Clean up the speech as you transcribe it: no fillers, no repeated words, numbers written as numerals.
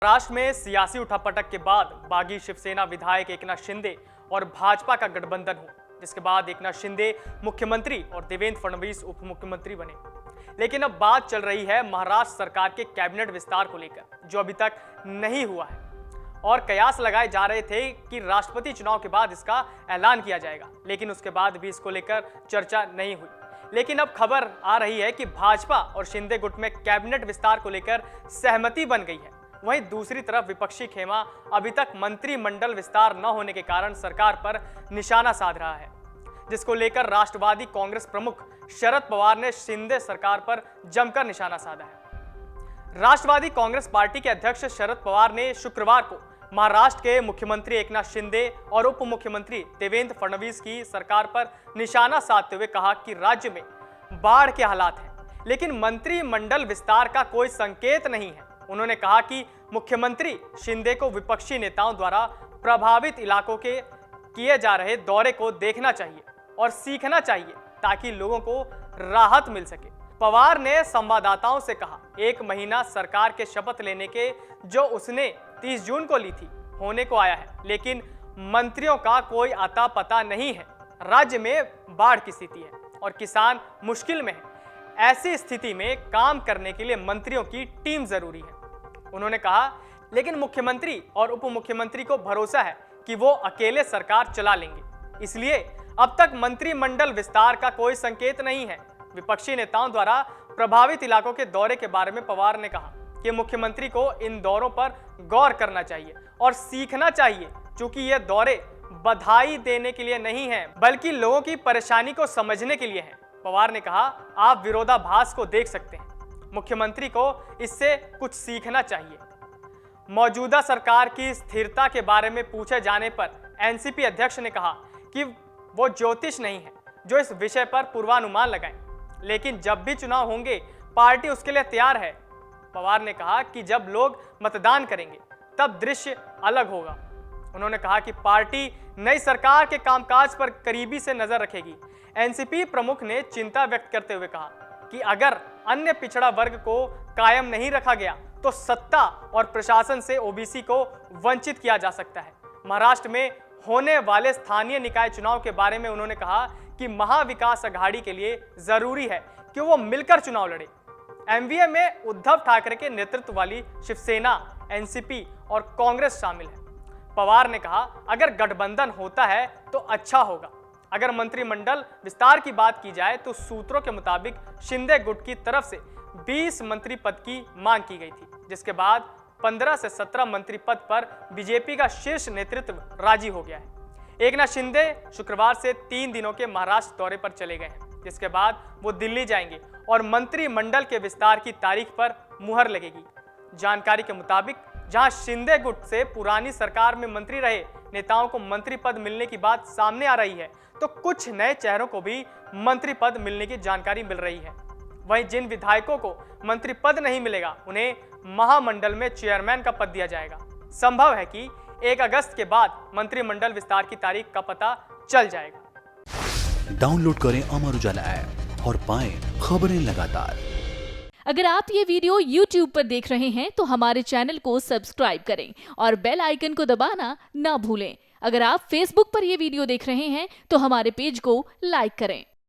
महाराष्ट्र में सियासी उठापटक के बाद बागी शिवसेना विधायक एकनाथ शिंदे और भाजपा का गठबंधन हुआ, जिसके बाद एकनाथ शिंदे मुख्यमंत्री और देवेंद्र फडणवीस उप मुख्यमंत्री बने। लेकिन अब बात चल रही है महाराष्ट्र सरकार के कैबिनेट विस्तार को लेकर, जो अभी तक नहीं हुआ है और कयास लगाए जा रहे थे कि राष्ट्रपति चुनाव के बाद इसका ऐलान किया जाएगा, लेकिन उसके बाद भी इसको लेकर चर्चा नहीं हुई। लेकिन अब खबर आ रही है कि भाजपा और शिंदे गुट में कैबिनेट विस्तार को लेकर सहमति बन गई है। वहीं दूसरी तरफ विपक्षी खेमा अभी तक मंत्रिमंडल विस्तार न होने के कारण सरकार पर निशाना साध रहा है, जिसको लेकर राष्ट्रवादी कांग्रेस प्रमुख शरद पवार ने शिंदे सरकार पर जमकर निशाना साधा है। राष्ट्रवादी कांग्रेस पार्टी के अध्यक्ष शरद पवार ने शुक्रवार को महाराष्ट्र के मुख्यमंत्री एकनाथ शिंदे और उप मुख्यमंत्री देवेंद्र फडणवीस की सरकार पर निशाना साधते हुए कहा कि राज्य में बाढ़ के हालात हैं, लेकिन मंत्रिमंडल विस्तार का कोई संकेत नहीं है। उन्होंने कहा कि मुख्यमंत्री शिंदे को विपक्षी नेताओं द्वारा प्रभावित इलाकों के किए जा रहे दौरे को देखना चाहिए और सीखना चाहिए ताकि लोगों को राहत मिल सके। पवार ने संवाददाताओं से कहा, एक महीना सरकार के शपथ लेने के जो उसने 30 जून को ली थी होने को आया है, लेकिन मंत्रियों का कोई अता पता नहीं है। राज्य में बाढ़ की स्थिति है और किसान मुश्किल में है। ऐसी स्थिति में काम करने के लिए मंत्रियों की टीम जरूरी है, उन्होंने कहा। लेकिन मुख्यमंत्री और उप मुख्यमंत्री को भरोसा है कि वो अकेले सरकार चला लेंगे, इसलिए अब तक मंत्रिमंडल विस्तार का कोई संकेत नहीं है। विपक्षी नेताओं द्वारा प्रभावित इलाकों के दौरे के बारे में पवार ने कहा कि मुख्यमंत्री को इन दौरों पर गौर करना चाहिए और सीखना चाहिए, क्योंकि ये दौरे बधाई देने के लिए नहीं हैं, बल्कि लोगों की परेशानी को समझने के लिए हैं। पवार ने कहा, आप विरोधाभास को देख सकते हैं, मुख्यमंत्री को इससे कुछ सीखना चाहिए। मौजूदा सरकार की स्थिरता के बारे में पूछे जाने पर एनसीपी अध्यक्ष ने कहा कि वो ज्योतिष नहीं है जो इस विषय पर पूर्वानुमान लगाएं, लेकिन जब भी चुनाव होंगे पार्टी उसके लिए तैयार है। पवार ने कहा कि जब लोग मतदान करेंगे तब दृश्य अलग होगा। उन्होंने कहा कि पार्टी नई सरकार के कामकाज पर करीबी से नजर रखेगी। एनसीपी प्रमुख ने चिंता व्यक्त करते हुए कहा कि अगर अन्य पिछड़ा वर्ग को कायम नहीं रखा गया तो सत्ता और प्रशासन से ओबीसी को वंचित किया जा सकता है। महाराष्ट्र में होने वाले स्थानीय निकाय चुनाव के बारे में उन्होंने कहा कि महाविकास अघाड़ी के लिए जरूरी है कि वो मिलकर चुनाव लड़े। एमवीए में उद्धव ठाकरे के नेतृत्व वाली शिवसेना, एनसीपी और कांग्रेस शामिल है। पवार ने कहा, अगर गठबंधन होता है तो अच्छा होगा। अगर मंत्रिमंडल विस्तार की बात की जाए तो सूत्रों के मुताबिक शिंदे गुट की तरफ से 20 मंत्री पद की मांग की गई थी, जिसके बाद 15 से 17 मंत्री पद पर बीजेपी का शीर्ष नेतृत्व राजी हो गया है। एकनाथ शिंदे शुक्रवार से 3 दिनों के महाराष्ट्र दौरे पर चले गए हैं, जिसके बाद वो दिल्ली जाएंगे और मंत्रिमंडल के विस्तार की तारीख पर मुहर लगेगी। जानकारी के मुताबिक जहां शिंदे गुट से पुरानी सरकार में मंत्री रहे नेताओं को मंत्री पद मिलने की बात सामने आ रही है, तो कुछ नए चेहरों को भी मंत्री पद मिलने की जानकारी मिल रही है। वहीं जिन विधायकों को मंत्री पद नहीं मिलेगा उन्हें महामंडल में चेयरमैन का पद दिया जाएगा। संभव है कि 1 अगस्त के बाद मंत्रिमंडल विस्तार की तारीख का पता चल जाएगा। डाउनलोड करें अमर उजाला ऐप और पाएं खबरें लगातार। अगर आप ये वीडियो YouTube पर देख रहे हैं तो हमारे चैनल को सब्सक्राइब करें और बेल आइकन को दबाना ना भूलें। अगर आप Facebook पर ये वीडियो देख रहे हैं तो हमारे पेज को लाइक करें।